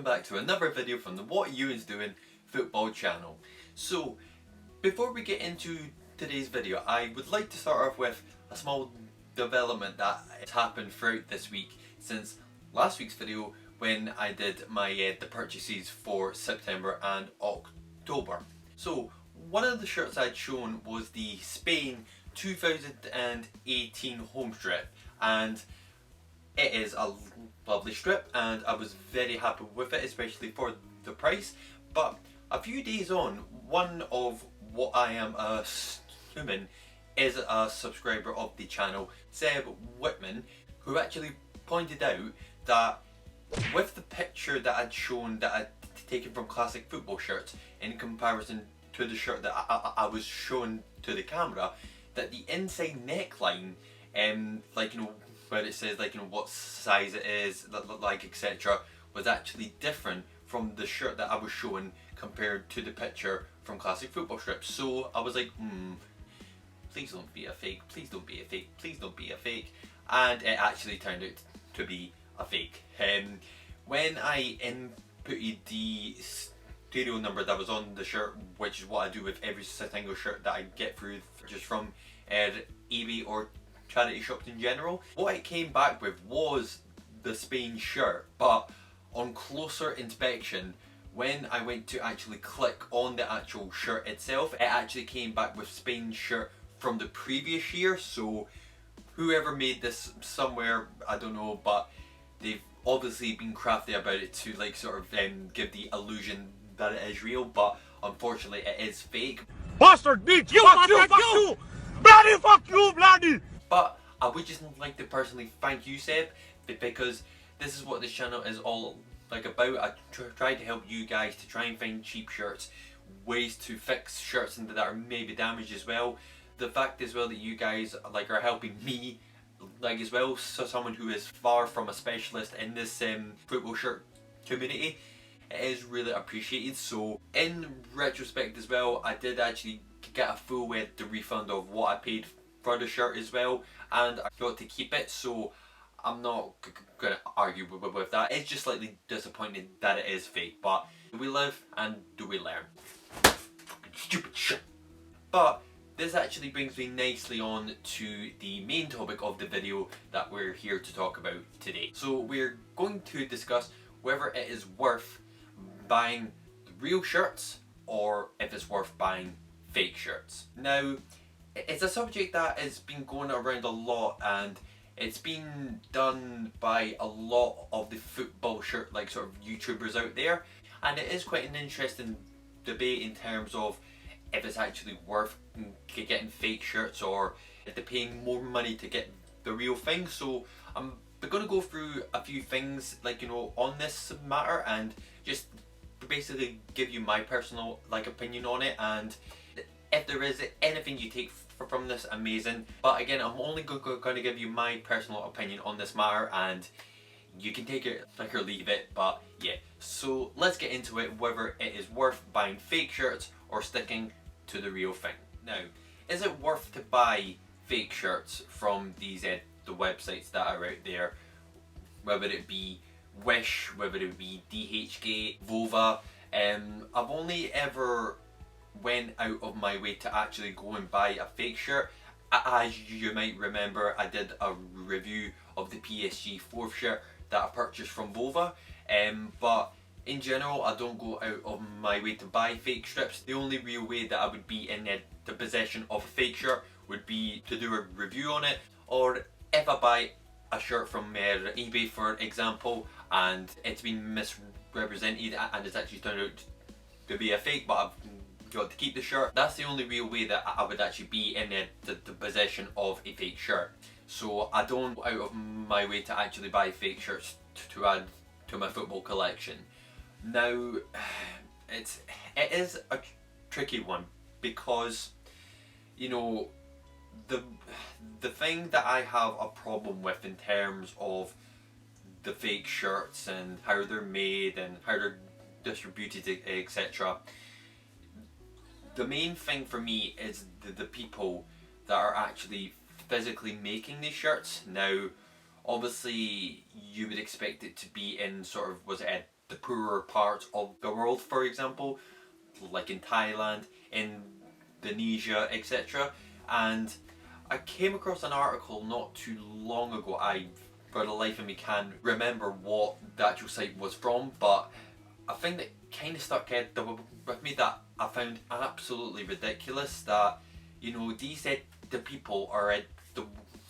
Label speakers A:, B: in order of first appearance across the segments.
A: welcome back to another video from the WhatEwen'sDoin football channel. So, before we get into today's video, I would like to start off with a small development that has happened throughout this week since last week's video when I did my the purchases for September and October. So, one of the shirts I'd shown was the Spain 2018 home strip, and it is a lovely strip and I was very happy with it, especially for the price. But a few days on, one of what I am assuming is a subscriber of the channel, Seb Whitman, who actually pointed out that with the picture that I'd shown that I'd taken from classic football shirts in comparison to the shirt that I was showing to the camera, that the inside neckline, like, you know, where it says, like, you know, what size it is, like, etc., was actually different from the shirt that I was showing compared to the picture from classic football strips. So I was like, please don't be a fake, please don't be a fake, please don't be a fake. And it actually turned out to be a fake. When I inputted the serial number that was on the shirt, which is what I do with every single shirt that I get through just from eBay or charity shops in general, what it came back with was the Spain shirt, but on closer inspection, when I went to actually click on the actual shirt itself, it actually came back with Spain shirt from the previous year. So whoever made this somewhere, I don't know, but they've obviously been crafty about it to, like, sort of give the illusion that it is real, but unfortunately it is fake.
B: Bastard bitch! You fuck you! Bloody fuck you, bloody!
A: But I would just like to personally thank you, Seb, because this is what this channel is all like about. I try to help you guys to try and find cheap shirts, ways to fix shirts that are maybe damaged as well. The fact as well that you guys are helping me as well, so someone who is far from a specialist in this football shirt community, it is really appreciated. So in retrospect as well, I did actually get a full the refund of what I paid for the shirt as well, and I got to keep it, so I'm not gonna argue with that. It's just slightly disappointing that it is fake, but do we live and do we learn? Fucking stupid shit. But this actually brings me nicely on to the main topic of the video that we're here to talk about today. So we're going to discuss whether it is worth buying the real shirts or if it's worth buying fake shirts. Now, it's a subject that has been going around a lot, and it's been done by a lot of the football shirt sort of YouTubers out there, and it is quite an interesting debate in terms of if it's actually worth getting fake shirts or if they're paying more money to get the real thing. So I'm going to go through a few things on this matter and just basically give you my personal opinion on it, and if there is anything you take from this, amazing. But again, I'm only going to give you my personal opinion on this matter, and you can take it or leave it. But yeah, so let's get into it, whether it is worth buying fake shirts or sticking to the real thing. Now, is it worth to buy fake shirts from these the websites that are out there, whether it be Wish, whether it be DHgate, Vova? I've only ever went out of my way to actually go and buy a fake shirt. As you might remember, I did a review of the PSG 4th shirt that I purchased from Vova, but in general I don't go out of my way to buy fake strips. The only real way that I would be in the possession of a fake shirt would be to do a review on it, or if I buy a shirt from eBay, for example, and it's been misrepresented and it's actually turned out to be a fake, but I've got to keep the shirt. That's the only real way that I would actually be in the possession of a fake shirt. So I don't go out of my way to actually buy fake shirts to add to my football collection. Now, it is a tricky one, because the thing that I have a problem with in terms of the fake shirts and how they're made and how they're distributed, etc. The main thing for me is the people that are actually physically making these shirts. Now, obviously, you would expect it to be in sort of, was it the poorer parts of the world, for example, like in Thailand, Indonesia, etc. And I came across an article not too long ago. I, for the life of me, can't remember what the actual site was from, but a thing that kind of stuck with me that I found absolutely ridiculous, that, you know, these the people are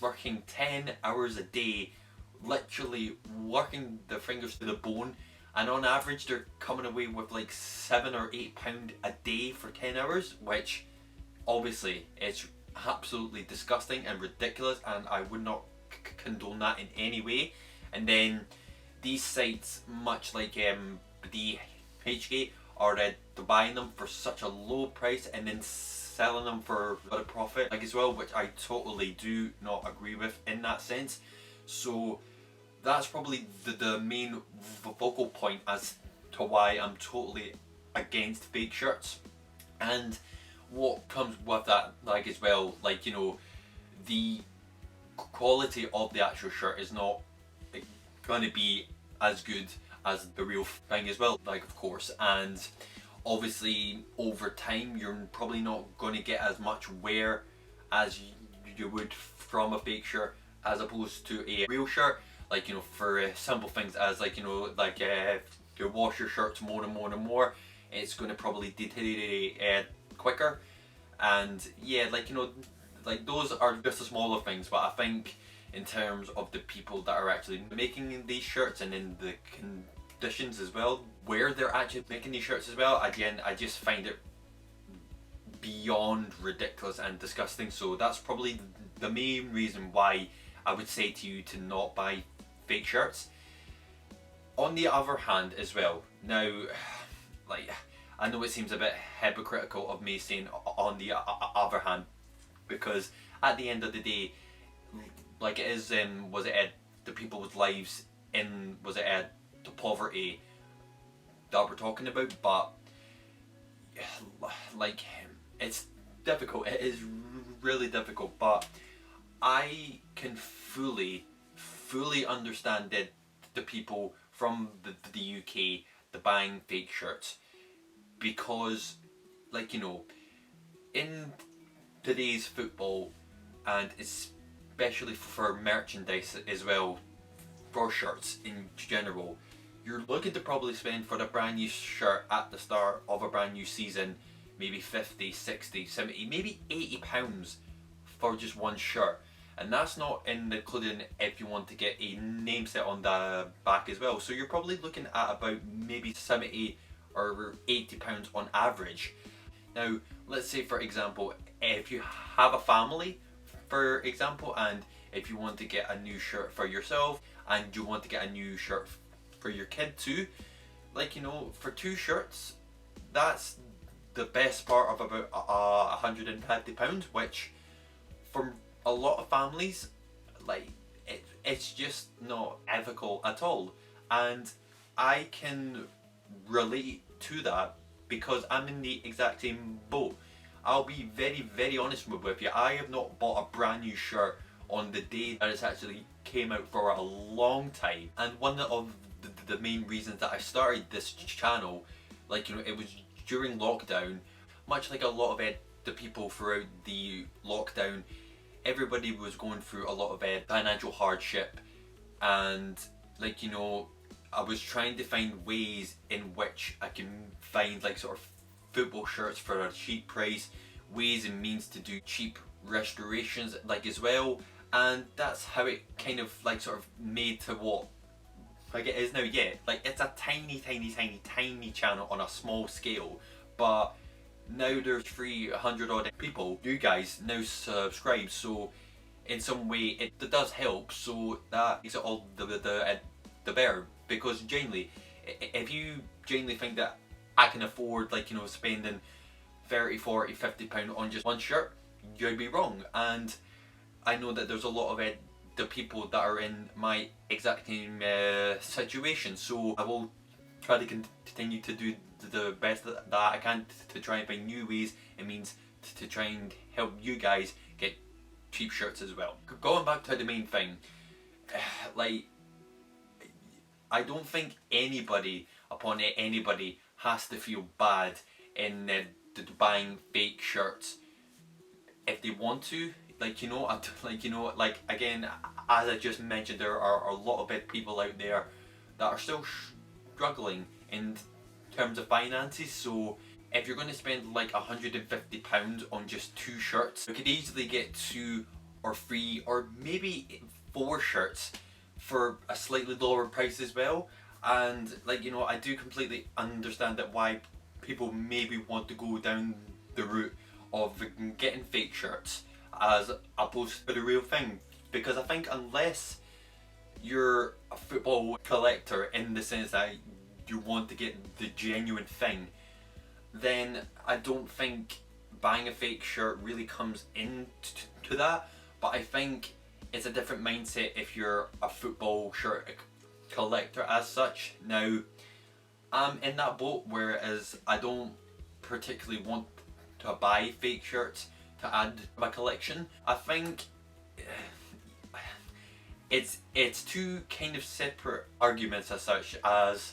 A: working 10 hours a day, literally working their fingers to the bone, and on average they're coming away with like £7 or £8 a day for 10 hours, which obviously is absolutely disgusting and ridiculous, and I would not condone that in any way. And then these sites, much like the HK, are buying them for such a low price and then selling them for a profit like as well, which I totally do not agree with in that sense. So that's probably the main focal point as to why I'm totally against fake shirts. And what comes with that, like as well, like, you know, the quality of the actual shirt is not going to be as good as the real thing as well, like, of course. And obviously over time you're probably not going to get as much wear as you would from a fake shirt as opposed to a real shirt. Like, you know, for simple things as, like, you know, like you wash your shirts more and more and more, it's going to probably deteriorate quicker. And yeah, like, you know, like those are just the smaller things, but I think in terms of the people that are actually making these shirts and in the conditions as well where they're actually making these shirts as well, again, I just find it beyond ridiculous and disgusting. So that's probably the main reason why I would say to you to not buy fake shirts. On the other hand as well, now, like, I know it seems a bit hypocritical of me saying on the other hand, because at the end of the day, like, it is was it the people's lives in, was it the poverty that we're talking about, but like, it's difficult, it is really difficult, but I can fully understand the people from the UK, the buying fake shirts, because, like, you know, in today's football, and especially for merchandise as well, for shirts in general, you're looking to probably spend for the brand new shirt at the start of a brand new season maybe 50, 60, 70, maybe £80 for just one shirt. And that's not including if you want to get a name set on the back as well. So you're probably looking at about maybe 70 or £80 on average. Now, let's say for example, if you have a family, for example, and if you want to get a new shirt for yourself and you want to get a new shirt for your kid too, like, you know, for two shirts, that's the best part of about £150, which for a lot of families, like, it's just not ethical at all. And I can relate to that because I'm in the exact same boat. I'll be very honest with you, I have not bought a brand new shirt on the day that it's actually came out for a long time. And one of the main reasons that I started this channel, like, you know, it was during lockdown, much like a lot of the people throughout the lockdown, everybody was going through a lot of financial hardship, and, like, you know, I was trying to find ways in which I can find, like, sort of football shirts for a cheap price, ways and means to do cheap restorations, like, as well. And that's how it kind of, like, sort of made to what, like, it is now. Yeah, like, it's a tiny channel on a small scale, but now there's 300 odd people, you guys now subscribe, so in some way it does help. So that makes it all the better, because genuinely, if you genuinely think that I can afford, like, you know, spending 30, 40, 50 pound on just one shirt, you'd be wrong. And I know that there's a lot of the people that are in my exact same situation, so I will try to continue to do the best that I can to try and find new ways and means to try and help you guys get cheap shirts as well. Going back to the main thing, like, I don't think anybody upon anybody has to feel bad in buying fake shirts if they want to. Like, you know, like again, as I just mentioned, there are a lot of people out there that are still struggling in terms of finances. So if you're going to spend like £150 on just 2 shirts, you could easily get 2 or 3 or maybe 4 shirts for a slightly lower price as well. And like, you know, I do completely understand that why people maybe want to go down the route of getting fake shirts as opposed to the real thing, because I think unless you're a football collector in the sense that you want to get the genuine thing, then I don't think buying a fake shirt really comes into that. But I think it's a different mindset if you're a football shirt collector as such. Now, I'm in that boat, whereas I don't particularly want to buy fake shirts to add to my collection. I think it's two kind of separate arguments as such, as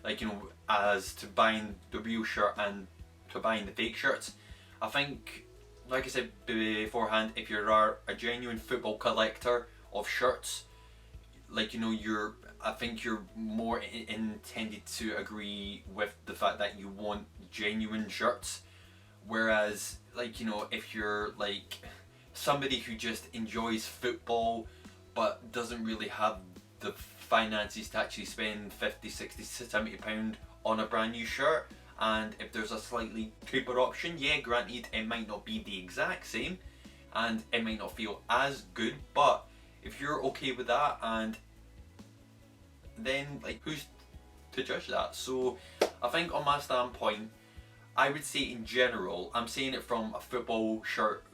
A: like, you know, as to buying the real shirt and to buying the fake shirts. I think, like I said beforehand, if you're a genuine football collector of shirts, like, you know, I think you're more intended to agree with the fact that you want genuine shirts. Whereas, like, you know, if you're like somebody who just enjoys football but doesn't really have the finances to actually spend 50, 60, 70 pound on a brand new shirt, and if there's a slightly cheaper option, yeah, granted, it might not be the exact same and it might not feel as good, but if you're okay with that, and then like, who's to judge that? So I think on my standpoint, I would say in general, I'm saying it from a football shirt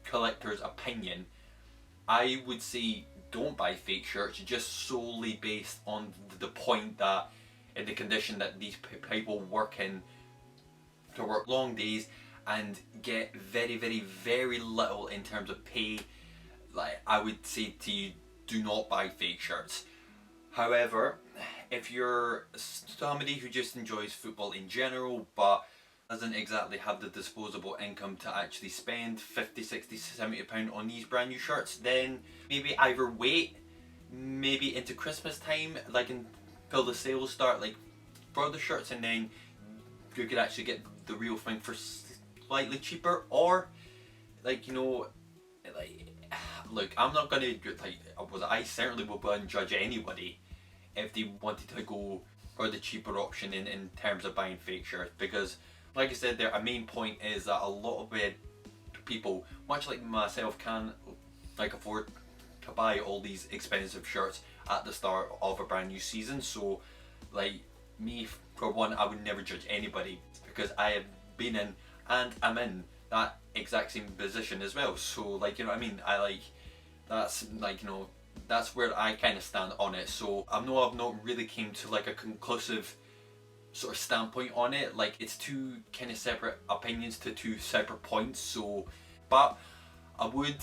A: collector's opinion, I would say don't buy fake shirts just solely based on the point that in the condition that these people work in, to work long days and get very, very, very little in terms of pay. Like, I would say to you, do not buy fake shirts. However, if you're somebody who just enjoys football in general but doesn't exactly have the disposable income to actually spend 50, 60, 70 pound on these brand new shirts, then maybe either wait, maybe into Christmas time, like until the sales start, like for the shirts, and then you could actually get the real thing for slightly cheaper. Or, like, you know, like, look, I'm not gonna like, I certainly wouldn't judge anybody if they wanted to go for the cheaper option in terms of buying fake shirts, because like I said there, a main point is that a lot of people, much like myself, can like afford to buy all these expensive shirts at the start of a brand new season. So like me, for one, I would never judge anybody because I have been in and I'm in that exact same position as well. So, like, you know what I mean, I like, that's like, you know, that's where I kind of stand on it. So I know I've not really came to like a conclusive sort of standpoint on it. Like, it's two kind of separate opinions to two separate points. So, but I would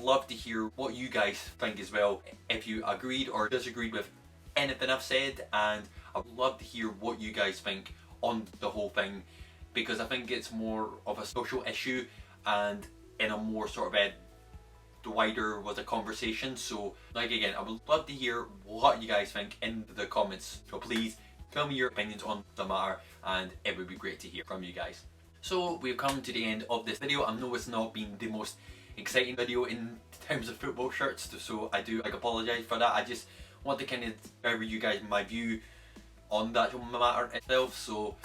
A: love to hear what you guys think as well, if you agreed or disagreed with anything I've said, and I'd love to hear what you guys think on the whole thing, because I think it's more of a social issue and in a more sort of the wider was a conversation. So like, again, I would love to hear what you guys think in the comments. So please tell me your opinions on the matter, and it would be great to hear from you guys. So we've come to the end of this video. I know it's not been the most exciting video in terms of football shirts, so I do apologise for that. I just want to kind of share with you guys my view on that matter itself, so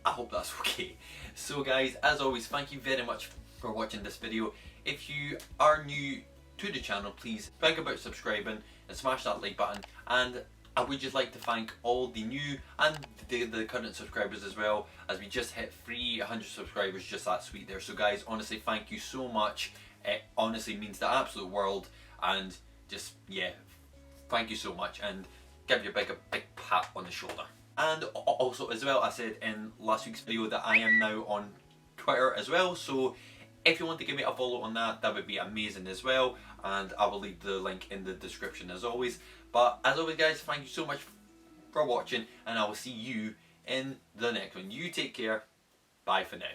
A: I hope that's okay. So guys, as always, thank you very much for watching this video. If you are new to the channel, please think about subscribing and smash that like button, and I would just like to thank all the new and the current subscribers as well, as we just hit 300 subscribers just that sweet there. So guys, honestly, thank you so much. It honestly means the absolute world, and just, yeah, thank you so much, and give you a big pat on the shoulder. And also as well, I said in last week's video that I am now on Twitter as well, so if you want to give me a follow on that, that would be amazing as well, and I will leave the link in the description as always. But as always guys, thank you so much for watching, and I will see you in the next one. You take care. Bye for now.